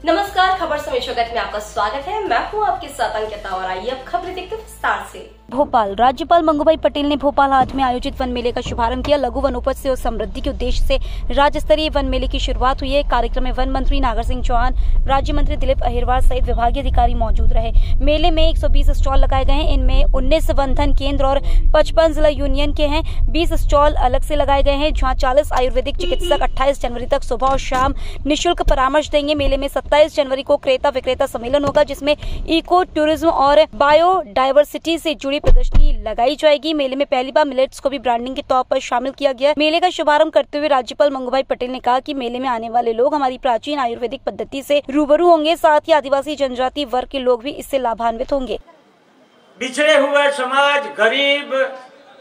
नमस्कार, खबर समेत जगत में आपका स्वागत है। मैं हूं आपके साथ अंकिता और आइए अब खबरें देखते विस्तार से। भोपाल राज्यपाल मंगूभाई पटेल ने भोपाल हाट में आयोजित वन मेले का शुभारंभ किया। लघु वनोपज से समृद्धि के उद्देश्य से राज्य स्तरीय वन मेले की शुरुआत हुई है। कार्यक्रम में वन मंत्री नागर सिंह चौहान, राज्य मंत्री दिलीप अहिरवार सहित विभागीय अधिकारी मौजूद रहे। मेले में 120 स्टॉल लगाए गए हैं। इनमें 19 वन धन केंद्र और 55 जिला यूनियन के हैं। 20 स्टॉल अलग से लगाए गए हैं, जहाँ 40 आयुर्वेदिक चिकित्सक 28 जनवरी तक सुबह और शाम निःशुल्क परामर्श देंगे। मेले में 27 जनवरी को क्रेता विक्रेता सम्मेलन होगा, जिसमें इको टूरिज्म और बायोडायवर्सिटी से जुड़ी प्रदर्शनी लगाई जाएगी। मेले में पहली बार मिलेट्स को भी ब्रांडिंग के तौर पर शामिल किया गया। मेले का शुभारंभ करते हुए राज्यपाल मंगूभाई पटेल ने कहा कि मेले में आने वाले लोग हमारी प्राचीन आयुर्वेदिक पद्धति से रूबरू होंगे, साथ ही आदिवासी जनजाति वर्ग के लोग भी इससे लाभान्वित होंगे। बिछड़े हुए समाज गरीब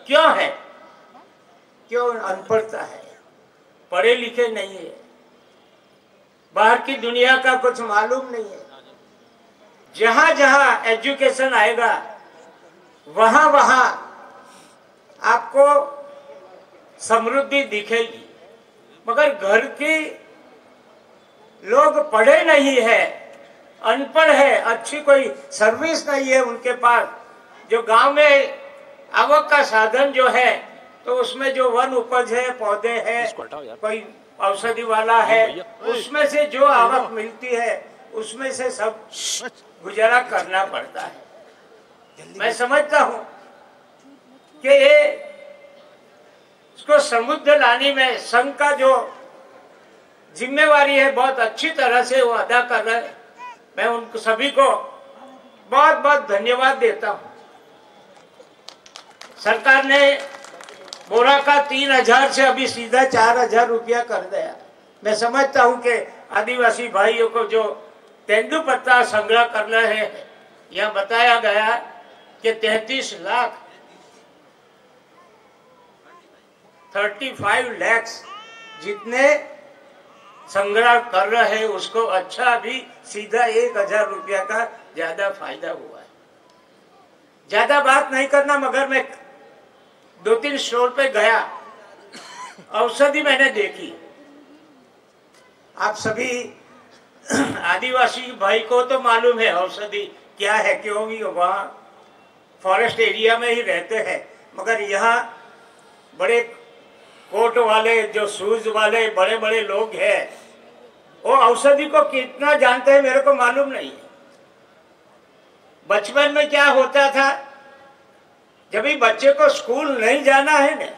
क्यों है? क्यों अनपढ़ता है, पढ़े लिखे नहीं है, बाहर की दुनिया का कुछ मालूम नहीं है। जहां जहां एजुकेशन आएगा वहां वहां आपको समृद्धि दिखेगी, मगर घर के लोग पढ़े नहीं है, अनपढ़ है, अच्छी कोई सर्विस नहीं है उनके पास। जो गांव में आवक का साधन जो है, तो उसमें जो वन उपज है, पौधे हैं, कोई औषधि वाला है, उसमें से जो आवक मिलती है उसमें से सब गुजारा करना पड़ता है। मैं समझता हूं कि ये इसको समृद्ध लाने में संघ का जो जिम्मेवारी है बहुत अच्छी तरह से वो अदा कर रहे हैं। मैं उनको सभी को बहुत बहुत धन्यवाद देता हूं। सरकार ने बोरा का 3000 से अभी सीधा 4000 रुपया कर दिया। मैं समझता हूं कि आदिवासी भाइयों को जो तेंदुपत्ता संग्रह करना है, यह बताया गया कि 33 लाख 35 लाख जितने संग्रह कर रहे हैं, उसको अच्छा भी सीधा 1000 रुपया का ज्यादा फायदा हुआ है। ज्यादा बात नहीं करना, मगर मैं 2-3 स्टोर पे गया, औषधि मैंने देखी। आप सभी आदिवासी भाई को तो मालूम है औषधि क्या है, क्योंकि वहाँ फॉरेस्ट एरिया में ही रहते हैं, मगर यहाँ बड़े कोट वाले, जो शूज वाले बड़े बड़े लोग हैं, वो औषधि को कितना जानते हैं मेरे को मालूम नहीं है। बचपन में क्या होता था, जब भी बच्चे को स्कूल नहीं जाना है ना,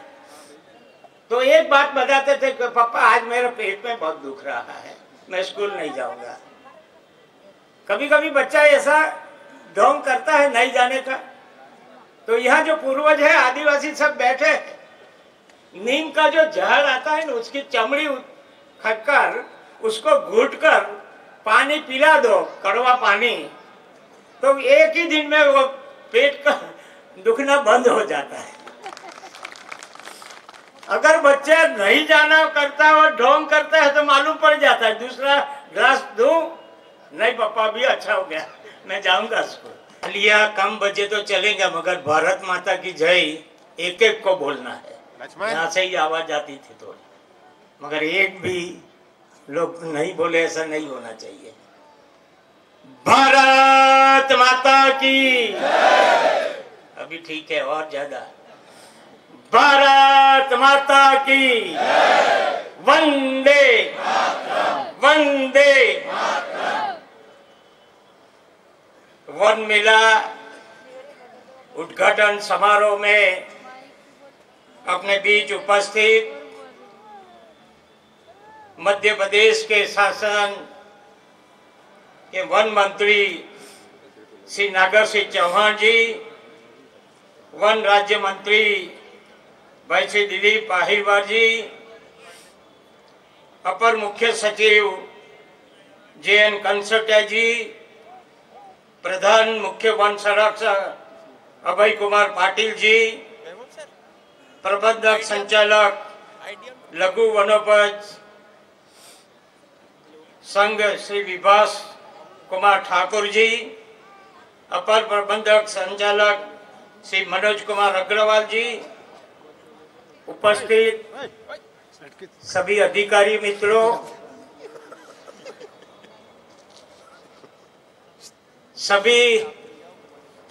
तो एक बात बताते थे कि पापा आज मेरे पेट में बहुत दुख रहा है, मैं स्कूल नहीं जाऊंगा। कभी कभी बच्चा ऐसा ढोंग करता है नहीं जाने का, तो यहाँ जो पूर्वज है आदिवासी सब बैठे, नीम का जो झाड़ आता है ना, उसकी चमड़ी खटकर उसको घुटकर पानी पिला दो, कड़वा पानी, तो एक ही दिन में वो पेट का दुखना बंद हो जाता है। अगर बच्चा नहीं जाना करता और ढोंग करता है तो मालूम पड़ जाता है, दूसरा ग्लास दूं, नहीं पापा भी अच्छा हो गया, मैं जाऊंगा स्कूल। लिया कम बजे तो चलेगा, मगर भारत माता की जय एक एक को बोलना है। यहाँ से ही आवाज आती थी थोड़ी, मगर एक भी लोग नहीं बोले, ऐसा नहीं होना चाहिए। भारत माता की अभी ठीक है, और ज्यादा भारत माता की वंदे वंदे। वन मेला उद्घाटन समारोह में अपने बीच उपस्थित मध्य प्रदेश के शासन के वन मंत्री श्री नागर सिंह चौहान जी, वन राज्य मंत्री भाई श्री दिलीप अहिरवार जी, अपर मुख्य सचिव JN कंसोटिया जी, प्रधान मुख्य वन संरक्षक अभय कुमार पाटिल जी, प्रबंधक संचालक लघु वनोपज संघ श्री विभास कुमार ठाकुर जी, अपर प्रबंधक संचालक श्री मनोज कुमार अग्रवाल जी, उपस्थित सभी अधिकारी मित्रों, सभी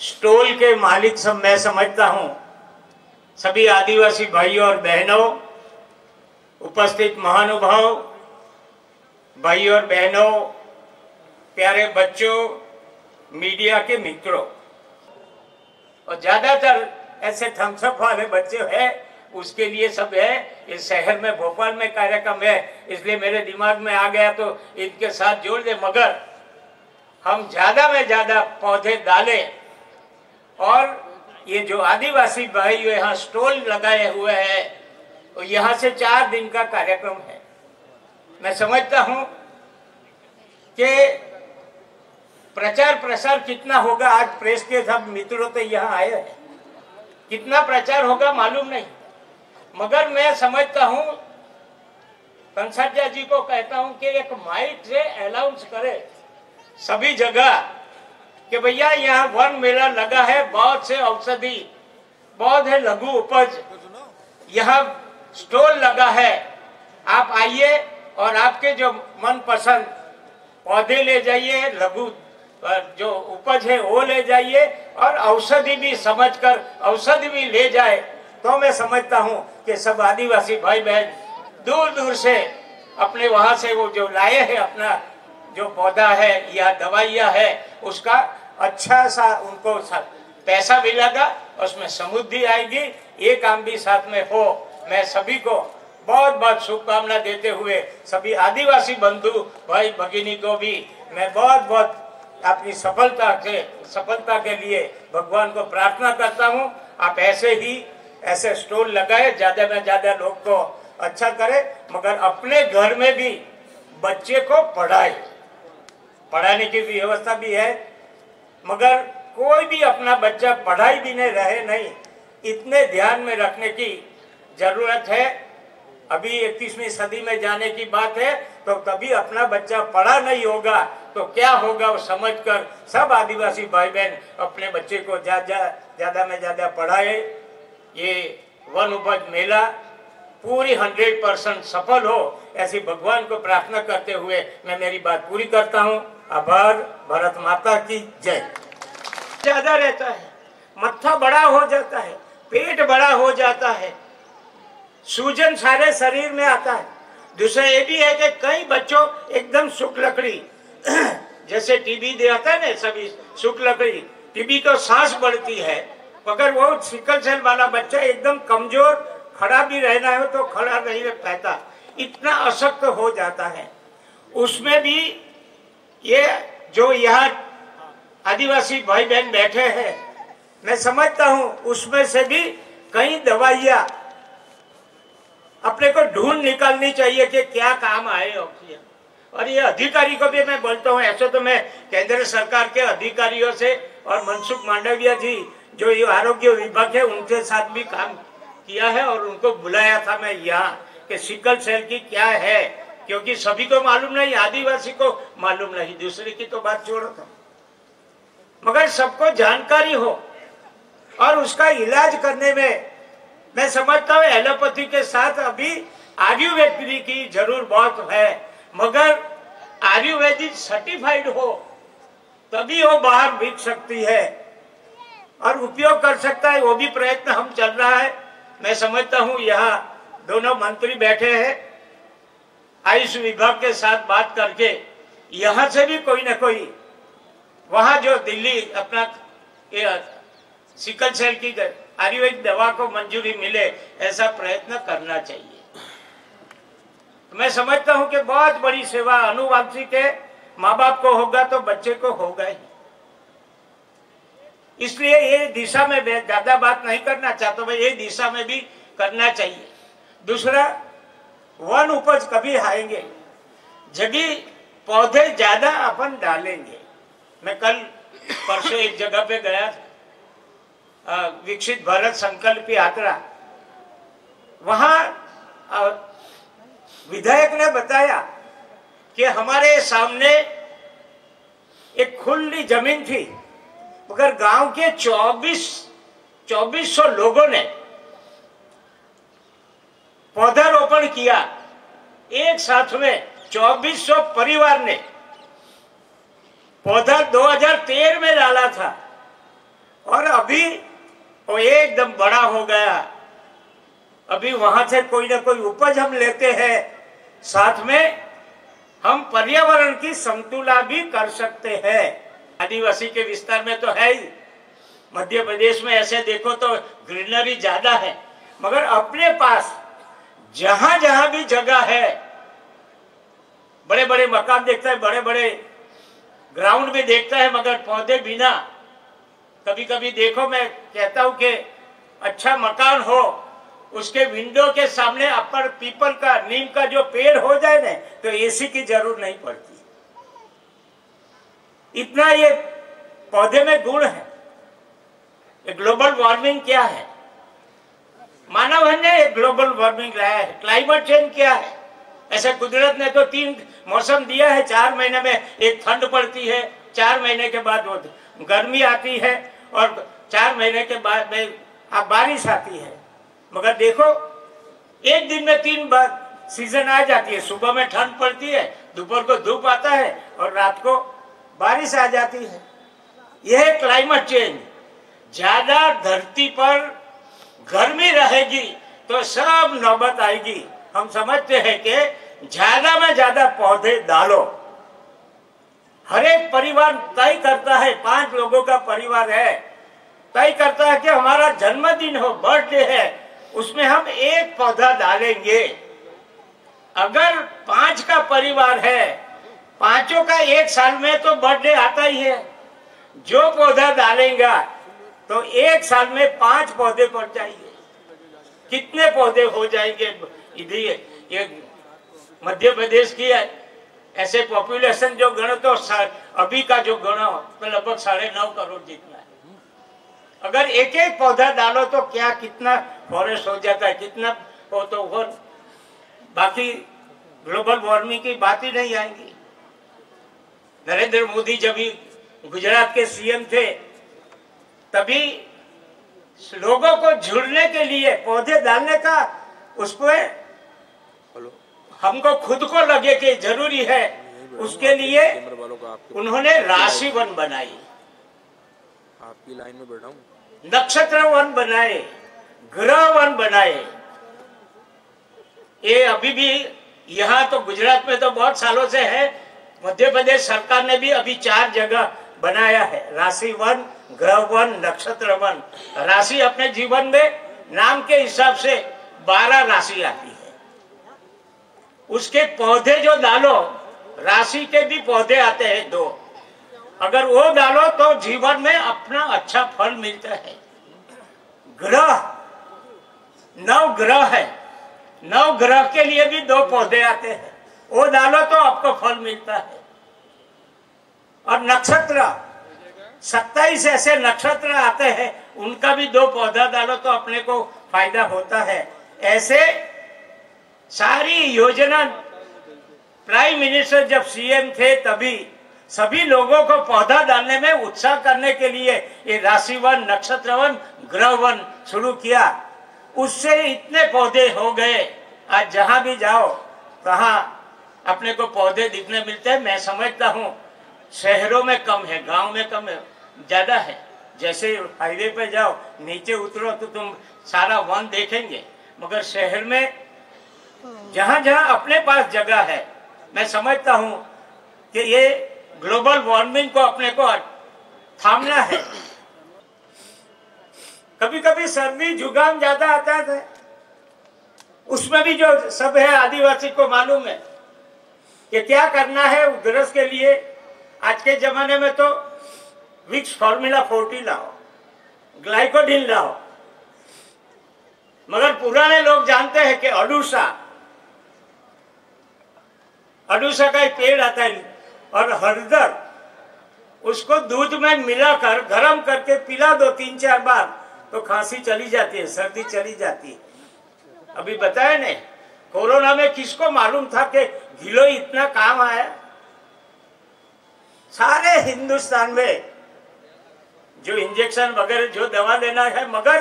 स्टॉल के मालिक सब मैं समझता हूं, सभी आदिवासी भाइयों और बहनों, उपस्थित महानुभाव, भाइयों और बहनों, प्यारे बच्चों, मीडिया के मित्रों, और ज्यादातर ऐसे थम्सअप वाले बच्चे हैं, उसके लिए सब है। इस शहर में, भोपाल में कार्यक्रम है, इसलिए मेरे दिमाग में आ गया तो इनके साथ जोड़ दे। मगर हम ज्यादा में ज्यादा पौधे डालें, और ये जो आदिवासी भाई यहाँ स्टॉल लगाए हुए हैं, तो यहाँ से 4 दिन का कार्यक्रम है। मैं समझता हूँ कि प्रचार प्रसार कितना होगा, आज प्रेस के सब मित्रों तो यहाँ आए हैं, कितना प्रचार होगा मालूम नहीं, मगर मैं समझता हूँ, कंसारिया जी को कहता हूँ कि एक माइक से अनाउंस करे सभी जगह कि भैया यहाँ वन मेला लगा है, बहुत से औषधि, बहुत है लघु उपज, यहाँ स्टॉल लगा है, आप आइए और आपके जो मनपसंद पौधे ले जाइए, लघु जो उपज है वो ले जाइए, और औषधि भी समझकर औषधि भी ले जाए। तो मैं समझता हूँ कि सब आदिवासी भाई बहन दूर दूर से अपने वहां से वो जो लाए हैं, अपना जो पौधा है या दवाइयाँ है, उसका अच्छा सा उनको पैसा मिलेगा, उसमें समृद्धि आएगी, ये काम भी साथ में हो। मैं सभी को बहुत बहुत शुभकामना देते हुए, सभी आदिवासी बंधु भाई भगिनी को भी मैं बहुत बहुत अपनी सफलता के लिए भगवान को प्रार्थना करता हूँ। आप ऐसे स्टॉल लगाए, ज्यादा में ज्यादा लोग को अच्छा करे, मगर अपने घर में भी बच्चे को पढ़ाने की व्यवस्था भी है, मगर कोई भी अपना बच्चा पढ़ाई भी नहीं रहे नहीं, इतने ध्यान में रखने की जरूरत है। अभी 21वीं सदी में जाने की बात है, तो तभी अपना बच्चा पढ़ा नहीं होगा तो क्या होगा, वो समझकर सब आदिवासी भाई बहन अपने बच्चे को ज्यादा में ज्यादा पढ़ाए। ये वन उपज मेला पूरी 100% सफल हो, ऐसी भगवान को प्रार्थना करते हुए मैं मेरी बात पूरी करता हूँ। आभार। भारत माता की जय। ज्यादा रहता है, मत्था बड़ा हो जाता है, पेट बड़ा हो जाता है, सूजन सारे शरीर में आता है। दूसरा ये भी है कि कई बच्चों एकदम सूख लकड़ी जैसे टीबी देता है ना, सभी सूख लकड़ी, टीबी को सांस बढ़ती है, मगर वो सिकल सेल वाला बच्चा एकदम कमजोर, खड़ा भी रहना हो तो खड़ा नहीं रह पाता, इतना अशक्त हो जाता है। उसमें भी ये जो यहाँ आदिवासी भाई बहन बैठे हैं, मैं समझता हूँ उसमें से भी कई दवाइयाँ अपने को ढूंढ निकालनी चाहिए कि क्या काम आए ऑक्सीजन। और ये अधिकारी को भी मैं बोलता हूँ, ऐसे तो मैं केंद्र सरकार के अधिकारियों से और मनसुख मांडविया जी जो ये आरोग्य विभाग है उनके साथ भी काम किया है, और उनको बुलाया था मैं यहाँ कि सिकल सेल की क्या है, क्योंकि सभी को मालूम नहीं, आदिवासी को मालूम नहीं, दूसरे की तो बात छोड़ो था, मगर सबको जानकारी हो और उसका इलाज करने में मैं समझता हूँ एलोपैथी के साथ अभी आयुर्वेद की जरूर बहुत है, मगर आयुर्वेदिक सर्टिफाइड हो तभी वो बाहर बिक सकती है और उपयोग कर सकता है, वो भी प्रयत्न हम चल रहा है। मैं समझता हूँ यहाँ दोनों मंत्री बैठे हैं, आयुष विभाग के साथ बात करके यहाँ से भी कोई ना कोई वहाँ जो दिल्ली अपना सिकल सेल की आयुर्वेदिक दवा को मंजूरी मिले, ऐसा प्रयत्न करना चाहिए। मैं समझता हूं कि बहुत बड़ी सेवा अनुवांशिक के माँ बाप को होगा तो बच्चे को होगा ही, इसलिए ये दिशा में ज्यादा बात नहीं करना चाहता, मैं ये दिशा में भी करना चाहिए। दूसरा, वन उपज कभी आएंगे जब पौधे ज्यादा अपन डालेंगे। मैं कल परसों एक जगह पे गया, विकसित भारत संकल्प यात्रा, वहां विधायक ने बताया कि हमारे सामने एक खुली जमीन थी, मगर गांव के 2400 लोगों ने पौधारोपण किया, एक साथ में 2400 परिवार ने पौधा 2013 में डाला था और अभी वो एकदम बड़ा हो गया। अभी वहां से कोई ना कोई उपज हम लेते हैं, साथ में हम पर्यावरण की समतुला भी कर सकते हैं। आदिवासी के विस्तार में तो है ही, मध्य प्रदेश में ऐसे देखो तो ग्रीनरी ज्यादा है, मगर अपने पास जहां जहां भी जगह है, बड़े बड़े मकान देखता है, बड़े बड़े ग्राउंड भी देखता है, मगर पौधे बिना। कभी कभी देखो, मैं कहता हूं कि अच्छा मकान हो, उसके विंडो के सामने अपर पीपल का, नीम का जो पेड़ हो जाए ना, तो एसी की जरूरत नहीं पड़ती। इतना ये पौधे में गुण है। ग्लोबल वार्मिंग क्या है? मानव ने ग्लोबल वार्मिंग लाया है। क्लाइमेट चेंज क्या है? ऐसे कुदरत ने तो 3 मौसम दिया है। 4 महीने में एक ठंड पड़ती है, 4 महीने के बाद वो गर्मी आती है, और 4 महीने के बाद में बारिश आती है। मगर देखो, एक दिन में 3 बार सीजन आ जाती है। सुबह में ठंड पड़ती है, दोपहर को धूप आता है, और रात को बारिश आ जाती है। यह है क्लाइमेट चेंज। ज्यादा धरती पर गर्मी रहेगी तो सब नौबत आएगी। हम समझते हैं कि ज्यादा में ज्यादा पौधे डालो। हर एक परिवार तय करता है, 5 लोगों का परिवार है, तय करता है कि हमारा जन्मदिन हो, बर्थडे है, उसमें हम 1 पौधा डालेंगे। अगर 5 का परिवार है, 5 का 1 साल में तो बर्थडे आता ही है। जो पौधा डालेगा तो 1 साल में 5 पौधे पड़ जाएंगे। कितने पौधे हो जाएंगे? इधर ये मध्य प्रदेश की ऐसे पॉपुलेशन जो गणो तो अभी का जो गणो तो लगभग 9.5 करोड़ जितना है। अगर एक एक पौधा डालो तो क्या कितना फॉरेस्ट हो जाता है, कितना हो तो वो बाकी ग्लोबल वार्मिंग की बात ही नहीं आएगी। नरेंद्र मोदी जब भी गुजरात के सीएम थे, तभी लोगों को जुड़ने के लिए पौधे डालने का उसको हमको खुद को लगे कि जरूरी है, उसके लिए उन्होंने राशि वन बनाई, आपकी लाइन में बैठा हूं, नक्षत्र वन बनाए, ग्रह वन बनाए। ये अभी भी यहाँ तो गुजरात में तो बहुत सालों से है। मध्य प्रदेश सरकार ने भी अभी 4 जगह बनाया है, राशि वन, ग्रह वन, नक्षत्र वन। राशि अपने जीवन में नाम के हिसाब से 12 राशि आती है। उसके पौधे जो डालो, राशि के भी पौधे आते हैं 2, अगर वो डालो तो जीवन में अपना अच्छा फल मिलता है। ग्रह 9 ग्रह है, 9 ग्रह के लिए भी 2 पौधे आते हैं, वो डालो तो आपको फल मिलता है। और नक्षत्र 27 ऐसे नक्षत्र आते हैं, उनका भी 2 पौधा डालो तो अपने को फायदा होता है। ऐसे सारी योजना प्राइम मिनिस्टर जब सीएम थे तभी सभी लोगों को पौधा डालने में उत्साह करने के लिए ये राशि वन, नक्षत्र वन, ग्रह वन शुरू किया। उससे इतने पौधे हो गए, आज जहां भी जाओ तहां अपने को पौधे दिखने मिलते हैं। मैं समझता हूं शहरों में कम है, गांव में कम है, ज्यादा है। जैसे हाईवे पे जाओ, नीचे उतरो तो तुम सारा वन देखेंगे, मगर शहर में जहां जहां अपने पास जगह है, मैं समझता हूं कि ये ग्लोबल वार्मिंग को अपने को थामना है। कभी कभी सर्दी जुकाम ज्यादा आता है, उसमें भी जो सब है आदिवासी को मालूम है कि क्या करना है उधरस के लिए। आज के जमाने में तो विक्स फॉर्मूला 40 लाओ, ग्लाइकोडिन लाओ, मगर पुराने लोग जानते हैं कि अडूसा का एक पेड़ आता है और हरदर, उसको दूध में मिलाकर गर्म करके पिला दो 3-4 बार तो खांसी चली जाती है, सर्दी चली जाती है। अभी बताया नहीं, कोरोना में किसको मालूम था कि गिलोय इतना काम आया। सारे हिंदुस्तान में जो इंजेक्शन वगैरह जो दवा लेना है, मगर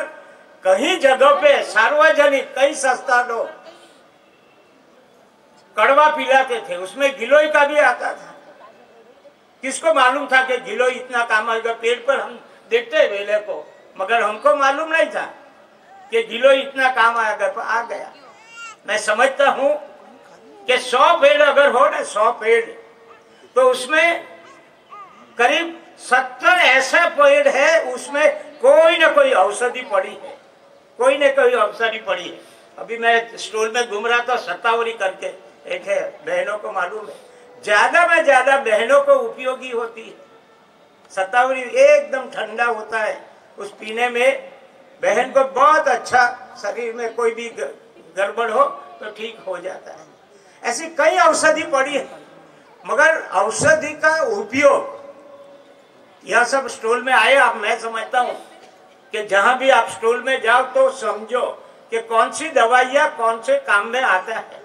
कहीं जगह पे सार्वजनिक कई सस्ता लोग कड़वा पिलाते थे, उसमें गिलोय का भी आता था। किसको मालूम था कि गिलोय इतना काम आएगा? पेड़ पर हम देखते हैं बेले को, मगर हमको मालूम नहीं था कि गिलोय इतना काम आएगा, तो आ गया। मैं समझता हूँ कि 100 पेड़ अगर हो ना, 100 पेड़, तो उसमें करीब 70 ऐसा पेड़ है उसमें कोई ना कोई औषधि पड़ी है, कोई ना कोई औषधि पड़ी है। अभी मैं स्टोर में घूम रहा था, शतावरी करके एक है, बहनों को मालूम है, ज्यादा में ज्यादा बहनों को उपयोगी होती है। शतावरी एकदम ठंडा होता है, उस पीने में बहन को बहुत अच्छा, शरीर में कोई भी गड़बड़ हो तो ठीक हो जाता है। ऐसी कई औषधि पड़ी है, मगर औषधि का उपयोग यह सब स्टॉल में आए। अब मैं समझता हूँ कि जहां भी आप स्टॉल में जाओ तो समझो कि कौन सी दवाइयाँ कौन से काम में आता है।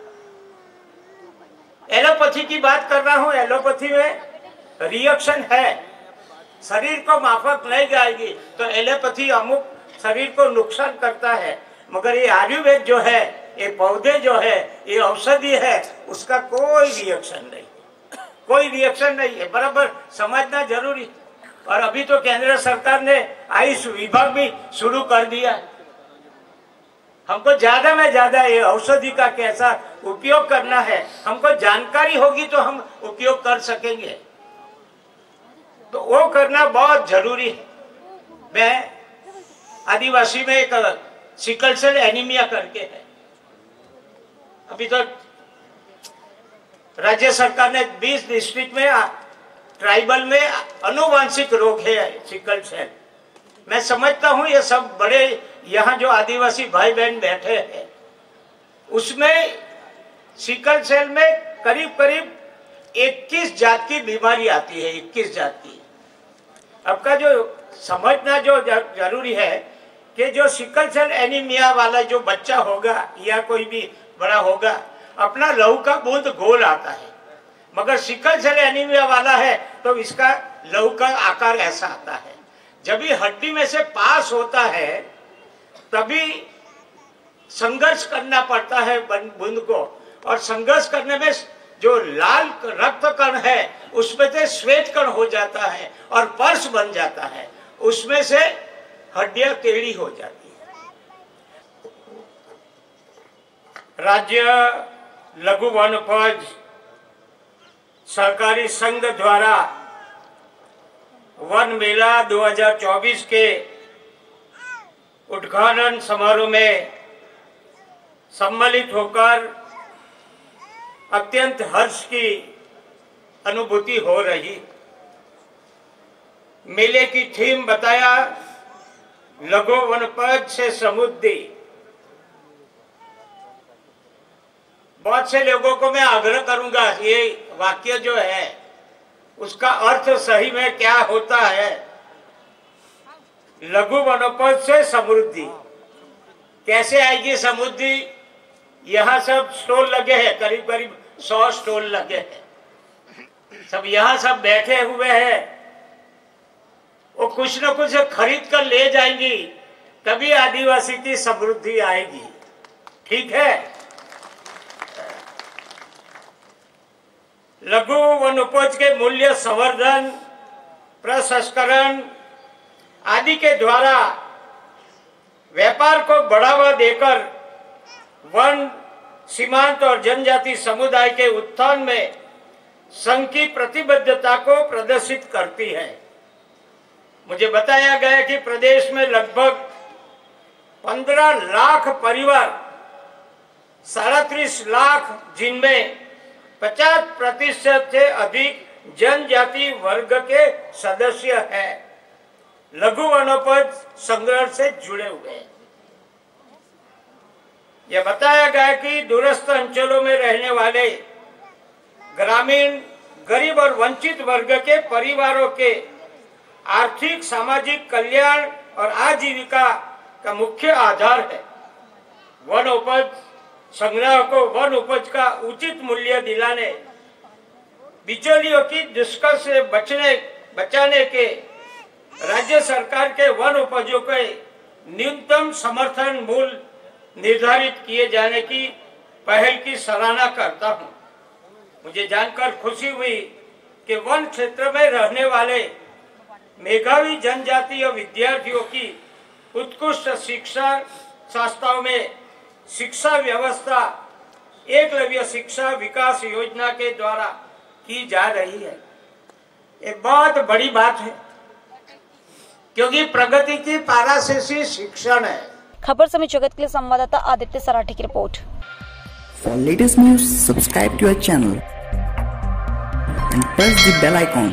एलोपैथी की बात कर रहा हूँ, एलोपैथी में रिएक्शन है, शरीर को माफक नहीं जाएगी तो एलोपैथी अमुक शरीर को नुकसान करता है, मगर ये आयुर्वेद जो है, ये पौधे जो है, ये औषधि है, उसका कोई रिएक्शन नहीं, कोई रिएक्शन नहीं है। बराबर समझना जरूरी है। और अभी तो केंद्र सरकार ने आयुष विभाग भी शुरू कर दिया है। हमको ज्यादा में ज्यादा ये औषधि का कैसा उपयोग करना है, हमको जानकारी होगी तो हम उपयोग कर सकेंगे, तो वो करना बहुत जरूरी है। मैं आदिवासी में एक सिकल सेल एनीमिया करके है, अभी तो राज्य सरकार ने 20 डिस्ट्रिक्ट में, ट्राइबल में अनुवांशिक रोग है सिकल सेल। मैं समझता हूँ ये सब बड़े यहाँ जो आदिवासी भाई बहन बैठे हैं, उसमें सिकल सेल में करीब करीब 21 जात की बीमारी आती है, 21 जात की। आपका जो समझना जो जरूरी है कि जो सिकल सेल एनीमिया वाला जो बच्चा होगा या कोई भी बड़ा होगा, अपना लहू का बूंद गोल आता है, मगर सिकल सेल एनीमिया वाला है तो इसका लहू का आकार ऐसा आता है। जब भी हड्डी में से पास होता है तभी संघर्ष करना पड़ता है बूंद को, और संघर्ष करने में जो लाल रक्त कण है उसमें से श्वेत कण हो जाता है और पर्स बन जाता है, उसमें से हड्डियां टेढ़ी हो जाती है। राज्य लघु वनोपज सहकारी संघ द्वारा वन मेला 2024 के उद्घाटन समारोह में सम्मिलित होकर अत्यंत हर्ष की अनुभूति हो रही। मेले की थीम बताया लघु वनोपज से समृद्धि। बहुत से लोगों को मैं आग्रह करूंगा, ये वाक्य जो है उसका अर्थ सही में क्या होता है। लघु वनोपज से समृद्धि कैसे आएगी? समृद्धि, यहाँ सब स्टॉल लगे हैं, करीब करीब 100 स्टॉल लगे हैं, सब यहाँ सब बैठे हुए हैं, वो कुछ न कुछ खरीद कर ले जाएंगी, तभी आदिवासी की समृद्धि आएगी। ठीक है। लघु वनोपज के मूल्य संवर्धन, प्रसंस्करण आदि के द्वारा व्यापार को बढ़ावा देकर वन, सीमांत और जनजाति समुदाय के उत्थान में संघ की प्रतिबद्धता को प्रदर्शित करती है। मुझे बताया गया कि प्रदेश में लगभग 15 लाख परिवार, 37 लाख, जिनमें 50% से अधिक जनजाति वर्ग के सदस्य हैं, लघु वनोपज संग्रह से जुड़े हुए हैं। यह बताया गया कि दूरस्थ अंचलों में रहने वाले ग्रामीण, गरीब और वंचित वर्ग के परिवारों के आर्थिक, सामाजिक कल्याण और आजीविका का मुख्य आधार है। वन उपज संग्रह को वन उपज का उचित मूल्य दिलाने, बिचौलियों की दुष्कर से बचाने के राज्य सरकार के वन उपजों के न्यूनतम समर्थन मूल्य निर्धारित किए जाने की पहल की सराहना करता हूं। मुझे जानकर खुशी हुई कि वन क्षेत्र में रहने वाले मेधावी जनजातीय विद्यार्थियों की उत्कृष्ट शिक्षा संस्थाओं में शिक्षा व्यवस्था एकलव्य शिक्षा विकास योजना के द्वारा की जा रही है। ये बहुत बड़ी बात है, क्योंकि प्रगति की पाराशेषी शिक्षण है। खबर समय जगत के लिए संवाददाता आदित्य सराठी की report. For latest news, subscribe to our channel and press the bell icon.